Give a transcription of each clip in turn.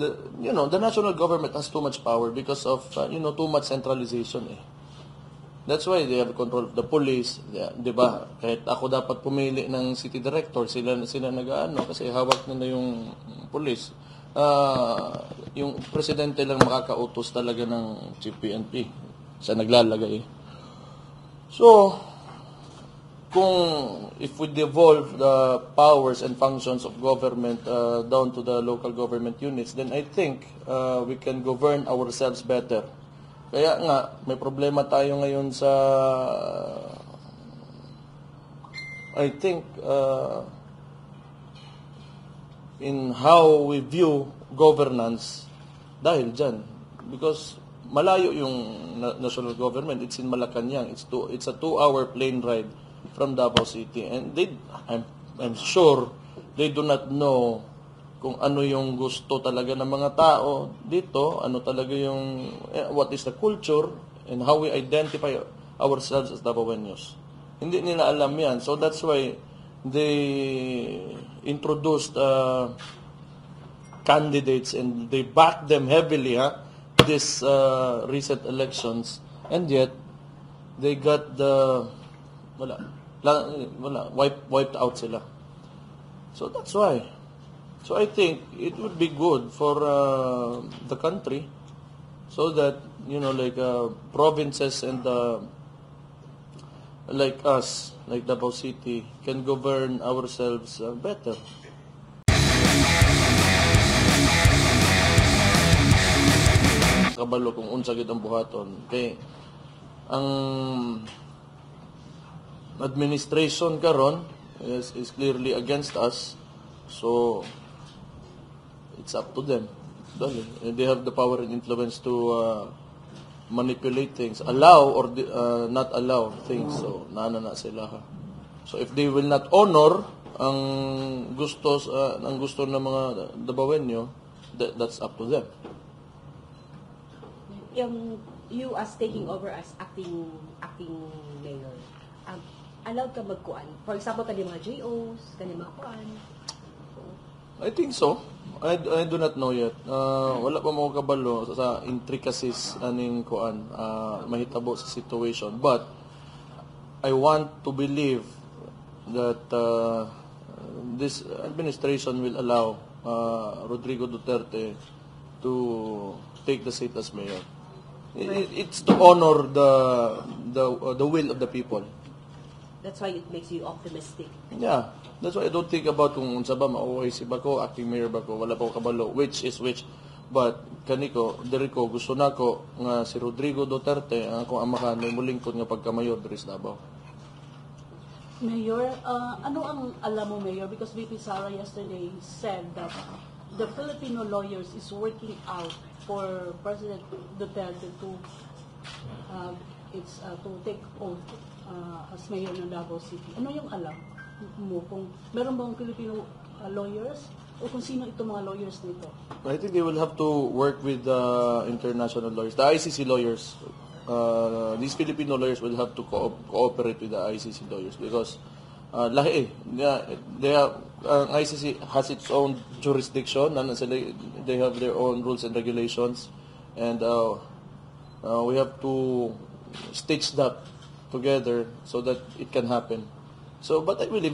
the national government has too much power because of too much centralization eh. That's why they have control of the police, yeah, 'di ba? Kahit ako dapat pumili ng city director, sila nag-aano kasi hawak nila yung police. Yung presidente lang makakautos talaga ng Chief PNP. Siya naglalagay. So, if we devolve the powers and functions of government down to the local government units, then I think we can govern ourselves better. Kaya nga, may problema tayo ngayon sa, I think, in how we view governance dahil dyan. Because malayo yung national government. It's in Malacanang. It's a 2-hour plane ride from Davao City. And I'm sure they do not know kung ano yung gusto talaga ng mga tao dito, ano talaga yung, what is the culture, and how we identify ourselves as Davaoenos. Hindi nila alam yan. So that's why they introduced candidates and they backed them heavily this recent elections, and yet they got wiped out sila. So that's why. So I think it would be good for the country so that provinces and like us, like Davao City, can govern ourselves better. Kabalo kung unsa gid ang buhaton kay ang administration karon is clearly against us, so it's up to them. They have the power and influence to manipulate things, allow or not allow things. So naana na sila. So if they will not honor ang gusto ng mga Davaoenyo, that's up to them. You as taking over as acting mayor, allowed ka magkuan? For example, kani mga JOs, kani mga kuan? I think so. I do not know yet. Wala pa mo kabalo sa intricacies aning kuan, mahitabo sa situation. But I want to believe that this administration will allow Rodrigo Duterte to take the seat as mayor. It's to honor the will of the people. That's why it makes you optimistic. Yeah. That's why I don't think about kung unsa ba mauwi si bako, acting mayor bako, wala pa ko kabalo which is which. But kaniko, diri ko gusto nako nga si Rodrigo Duterte ang akong amahan may mulingkod nga pagkamayor diri sa Davao. Mayor, ano ang alam mo, Mayor? Because VP Sara yesterday said that the Filipino lawyers is working out for President Duterte to take oath as mayor ng Davao City. Ano yung alam mo? Kung meron bang Filipino lawyers o kung sino itong mga lawyers nito? I think they will have to work with international lawyers, the ICC lawyers. These Filipino lawyers will have to cooperate with the ICC lawyers because ICC has its own jurisdiction and they have their own rules and regulations, and we have to stitch that together so that it can happen. So, but I believe,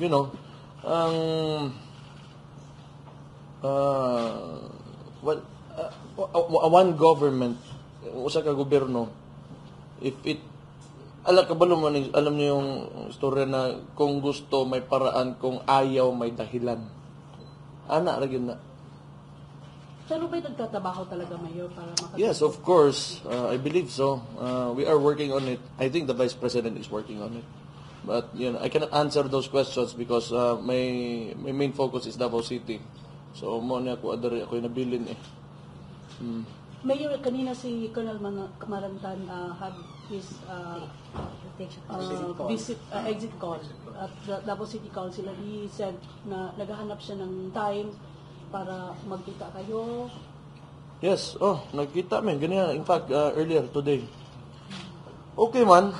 one government, usa ka gobyerno, if it alam niyo yung istorya na kung gusto may paraan, kung ayaw may dahilan. Ana ra gyud na. Pero ba'y nagtatrabaho talaga, Mayor, para makatulong? Yes, of course. I believe so. We are working on it. I think the Vice President is working on it. But I cannot answer those questions because my main focus is Davao City. So mo na ako ako'y nabilin eh. Mayor, kanina si Colonel Kamarantan had his exit call at Davao City Council. He said na naghahanap siya ng time para magkita kayo. Yes, nagkita man ganyan. In fact, earlier today. Okay man.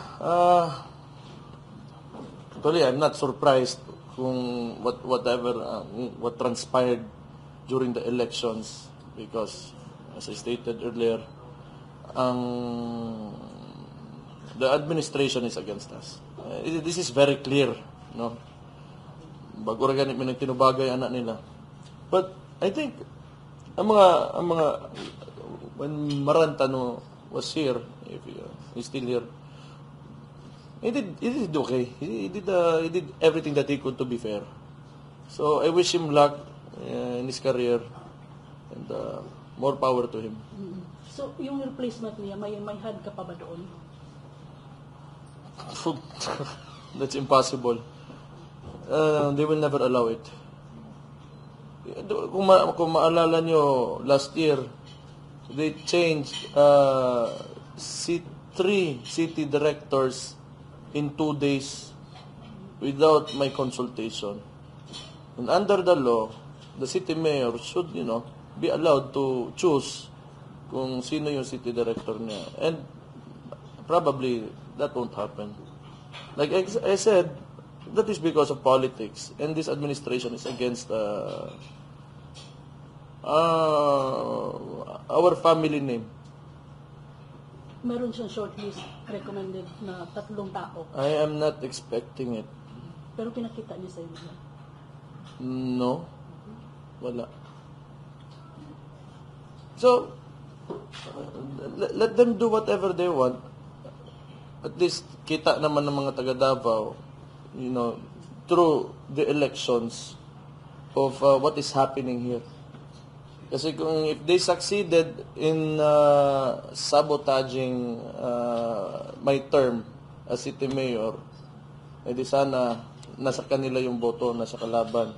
Actually, I'm not surprised kung what transpired during the elections. because, as I stated earlier, the administration is against us. This is very clear, no? Bago rin ganit tinubagay anak nila. But I think ang mga when Marantano was here, if he's still here, he did okay. He did everything that he could to be fair. So I wish him luck in his career, and more power to him. So, yung replacement niya, may hand ka pa ba doon? That's impossible. They will never allow it. Kung maalala nyo, last year, they changed 3 city directors in 2 days without my consultation. And under the law, the city mayor should, be allowed to choose kung sino yung city director niya. And probably that won't happen. Like I said, that is because of politics. And this administration is against our family name. Meron siyang shortlist recommended na 3 tao. I am not expecting it. Pero pinakita niya sa inyo. No. Wala. So, let them do whatever they want. At least, kita naman ng mga taga Davao, through the elections of what is happening here. Kasi if they succeeded in sabotaging my term as city mayor, edi sana nasa kanila yung boto, nasa kalaban,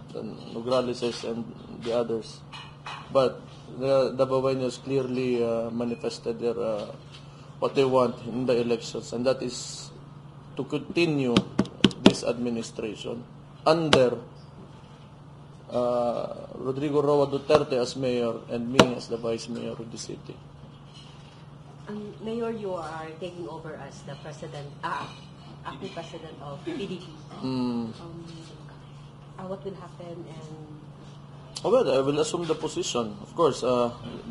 Nograles and the others. But the Davaoenos clearly manifested their what they want in the elections, and that is to continue this administration under Rodrigo Roa Duterte as mayor and me as the vice mayor of the city. Mayor, you are taking over as the president, acting president of PDP. What will happen and... Well, I will assume the position, of course,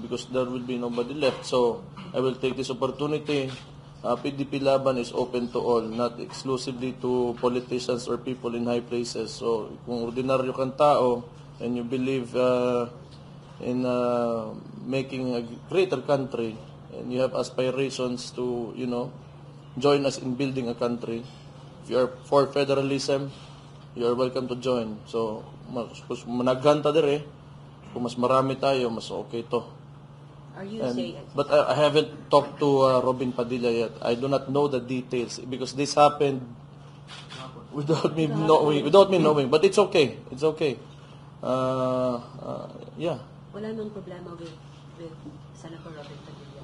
because there will be nobody left. So, I will take this opportunity. PDP Laban is open to all, not exclusively to politicians or people in high places. So, kung ordinaryo kang tao and you believe in making a greater country and you have aspirations to, join us in building a country, if you are for federalism, you are welcome to join. So, managhanta dire, kung mas marami tayo, mas okay to. Are you saying... But I haven't talked to Robin Padilla yet. I do not know the details because this happened without me knowing. But it's okay. It's okay. Yeah. Wala nang problema with Senator Robin Padilla?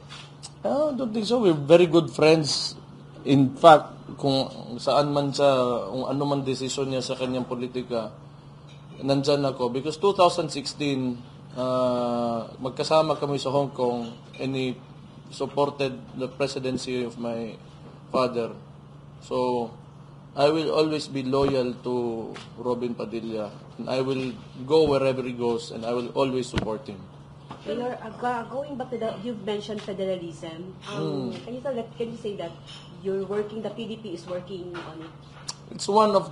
I don't think so. We're very good friends. In fact, kung saan man siya, kung ano man desisyon niya sa kanyang politika, nandyan ako. Because 2016, magkasama kami sa Hong Kong and he supported the presidency of my father. So, I will always be loyal to Robin Padilla. And I will go wherever he goes and I will always support him. Mayor, going back to you've mentioned federalism. Can you say that the PDP is working on it? It's one of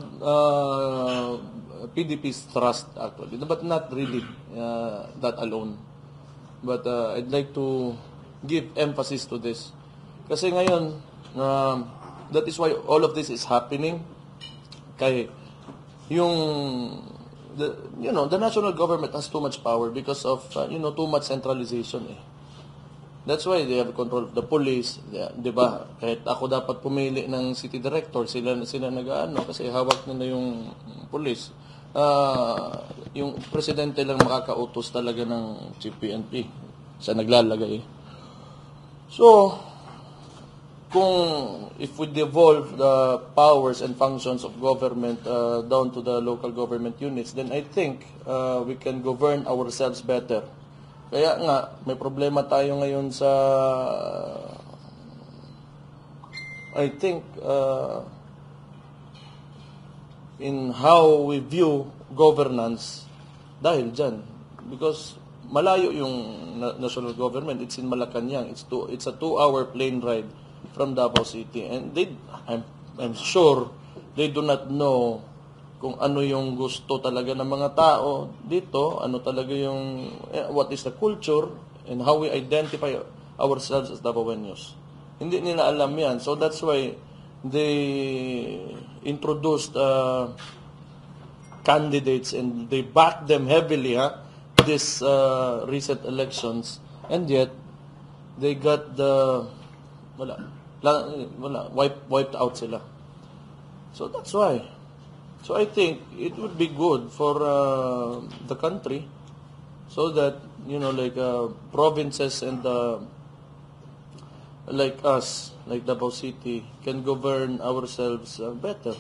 PDP's thrust, actually, but not really that alone. But I'd like to give emphasis to this. Kasi ngayon, that is why all of this is happening. Kaya the national government has too much power because of too much centralization. That's why they have control of the police, 'di ba? Kahit ako dapat pumili ng city director, sila nag-aano kasi hawak nila yung police. Yung presidente lang makakautos talaga ng chief PNP. Siya naglalagay. So, if we devolve the powers and functions of government down to the local government units, then I think we can govern ourselves better. Kaya nga, may problema tayo ngayon sa, I think, in how we view governance dahil dyan. Because malayo yung national government. It's in Malacanang. It's a 2-hour plane ride from Davao City. And I'm sure they do not know kung ano yung gusto talaga ng mga tao dito, ano talaga yung, what is the culture, and how we identify ourselves as Davaoenos. Hindi nila alam yan. So that's why they introduced candidates and they backed them heavily this recent elections, and yet they got wiped out sila. So that's why. So I think it would be good for the country, so that provinces and like us, like Davao City, can govern ourselves better.